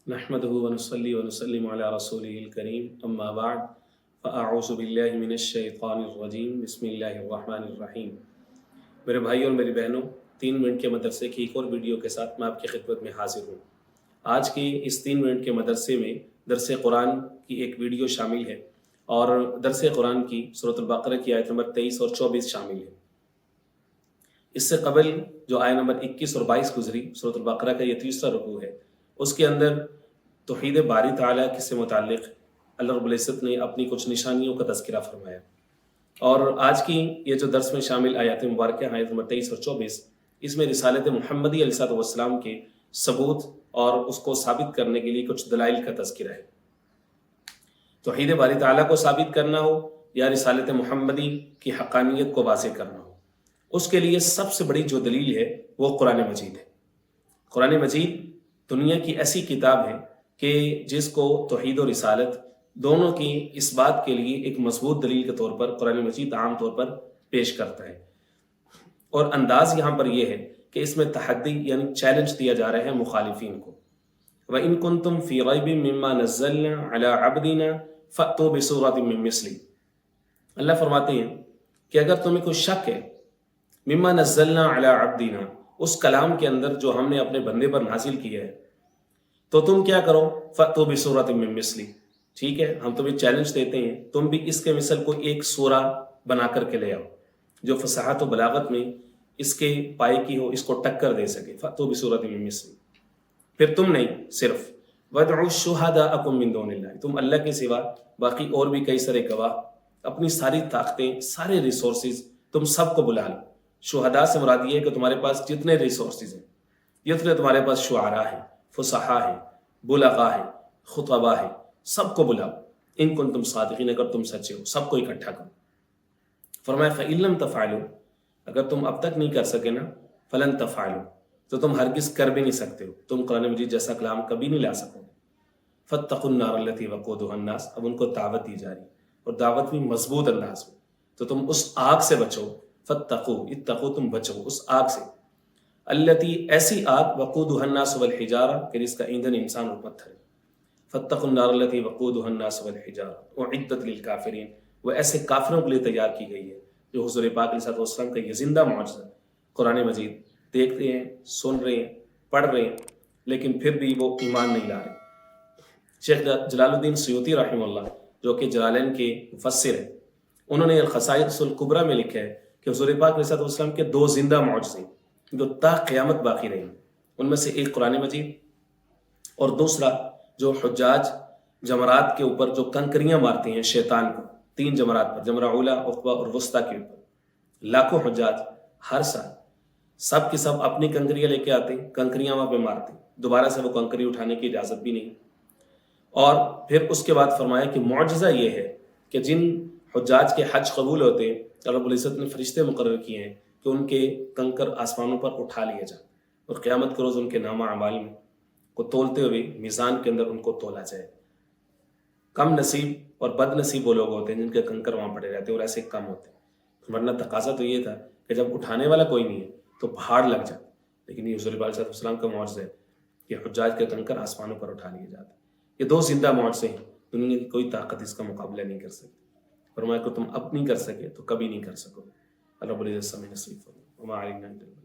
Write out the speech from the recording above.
نحمده ونصلي ونسلم على رسوله الكريم اما بعد فاعوذ باللہ من الشیطان الرجیم بسم اللہ الرحمن الرحیم۔ میرے بھائی اور میری بہنوں، 3 منٹ کے مدرسے کی ایک اور ویڈیو کے ساتھ میں آپ کی خدمت میں حاضر ہوں۔ آج کی اس 3 منٹ کے مدرسے میں درس قرآن کی ایک ویڈیو شامل ہے اور درس قرآن کی سورۃ البقرہ کی آیت نمبر 23 اور 24 شامل ہے۔ اس سے قبل جو آیت نمبر 21 اور 22 گزری، سورۃ البقرہ کا یہ تیسرا رکوع ہے، اس کے اندر توحید باری تعالیٰ سے متعلق اللہ رب العزت نے اپنی کچھ نشانیوں کا تذکرہ فرمایا، اور آج کی یہ جو درس میں شامل آیات مبارکہ آیت نمبر 23 اور 24، اس میں رسالت محمدی علیہ السلام کے ثبوت اور اس کو ثابت کرنے کے لیے کچھ دلائل کا تذکرہ ہے۔ توحید باری تعالیٰ کو ثابت کرنا ہو یا رسالت محمدی کی حقانیت کو واضح کرنا ہو، اس کے لیے سب سے بڑی جو دلیل ہے وہ قرآن مجید ہے۔ قرآن مجید دنیا کی ایسی کتاب ہے کہ جس کو توحید و رسالت دونوں کی اس بات کے لیے ایک مضبوط دلیل کے طور پر قرآن مجید عام طور پر پیش کرتا ہے، اور انداز یہاں پر یہ ہے کہ اس میں تحدی یعنی چیلنج دیا جا رہا ہے مخالفین کو۔ وَإِن كُنتُمْ فِي رَيْبٍ مِّمَّا نَزَّلْنَا عَلَىٰ عَبْدِنَا فَأْتُوا بِسُورَةٍ مِّن مِّثْلِهِ۔ اللہ فرماتے ہیں کہ اگر تمہیں کوئی شک ہے مما نزلنا علی عبدنا، اس کلام کے اندر جو ہم نے اپنے بندے پر نازل کیا ہے، تو تم کیا کرو، فَأْتُوا بِسُورَةٍ مِّن مِّثْلِهِ، ٹھیک ہے، ہم تمہیں چیلنج دیتے ہیں تم بھی اس کے مثل کو ایک سورہ بنا کر کے لے آؤ جو فصاحت و بلاغت میں اس کے پائے کی ہو، اس کو ٹکر دے سکے۔ فَأْتُوا بِسُورَةٍ مِّن مِّثْلِهِ، پھر تم نہیں، صرف وَادْعُوا الشُّهَدَاءَكُم مِّن دُونِ اللَّهِ، تم اللہ کے سوا باقی اور بھی کئی سارے گواہ، اپنی ساری طاقتیں، سارے ریسورسز تم سب کو بلا لو۔ شہداء سے مراد یہ ہے کہ تمہارے پاس جتنے ریسورسز ہیں، جتنے تمہارے پاس شعراء ہیں، فصحاء ہیں، بلغاء ہیں، خطباء ہیں، سب کو بلاؤ، ان کنتم صادقین، اگر تم سچے ہو، سب کو اکٹھا کرو۔ فرمایا فَإِن لَّمْ تَفْعَلُوا، اگر تم اب تک نہیں کر سکے نا، فَلَن تَفْعَلُوا، تو تم ہرگز کر بھی نہیں سکتے ہو، تم قرآن مجید جیسا کلام کبھی نہیں لا سکو گے۔ فَاتَّقُوا النَّارَ الَّتِي وَقُودُهَا النَّاسُ، اب ان کو دعوت دی جا رہی ہے، اور دعوت بھی مضبوط انداز میں، تو تم اس آگ سے بچو۔ فَاتَّقُوا، اتقوا، تم بچو اس آگ سے، التی، ایسی آگ، وقودها الناس والحجارہ، کہ جس کا ایندھن انسان اور پتھر ہے۔ فَاتَّقُوا النَّارَ الَّتِي وَقُودُهَا النَّاسُ وَالْحِجَارَةُ أُعِدَّتْ لِلْكَافِرِينَ، وہ ایسے کافروں کے لیے تیار کی گئی ہے۔ جو حضور پاک علیہ السلام کا یہ زندہ معجزہ قرآن مجید دیکھتے ہیں، سن رہے ہیں، پڑھ رہے ہیں، لیکن پھر بھی وہ ایمان نہیں لا رہے۔ شیخ جلال الدین سیوطی رحمہ اللہ، جو کہ جلالین کے مفسر ہیں، انہوں نے الخصائص الکبریٰ میں لکھا ہے کہ حضور پاک علیہ السلام کے 2 زندہ معجزے جو تا قیامت باقی رہیں، ان میں سے ایک قرآن مجید، اور دوسرا جو حجاج جمرات کے اوپر جو کنکریاں مارتے ہیں شیطان کو، 3 جمرات پر، جمرہ اولیٰ، عقبہ اور وسطیٰ کے اوپر، لاکھوں حجاج ہر سال سب کے سب اپنی کنکریاں لے کے آتے ہیں، کنکریاں وہاں پہ مارتے ہیں، دوبارہ سے وہ کنکری اٹھانے کی اجازت بھی نہیں۔ اور پھر اس کے بعد فرمایا کہ معجزہ یہ ہے کہ جن حجاج کے حج قبول ہوتے ہیں، اللہ رب العزت نے فرشتے مقرر کیے ہیں کہ ان کے کنکر آسمانوں پر اٹھا لیے جائیں، اور قیامت کے روز ان کے نامہ اعمال میں کو تولتے ہوئے میزان کے اندر ان کو تولا جائے۔ کم نصیب اور بد نصیب وہ لوگ ہوتے ہیں جن کے کنکر وہاں پڑے رہتے ہیں، اور ایسے کم ہوتے ہیں، ورنہ تقاضا تو یہ تھا کہ جب اٹھانے والا کوئی نہیں ہے تو پہاڑ لگ جاتا، لیکن یہ حضور علیہ السلام کا معجزہ ہے کہ حجاج کے کنکر آسمانوں پر اٹھا لیے جاتے ہیں۔ یہ 2 زندہ معجزے ہیں، دنیا کی کوئی طاقت اس کا مقابلہ نہیں کر سکتی۔ فرمایا کہ تم اب نہیں کر سکے تو کبھی نہیں کر سکو۔ اللہ رب العزت سمجھ نصیب فرمائے۔ وما علینا الا البلاغ۔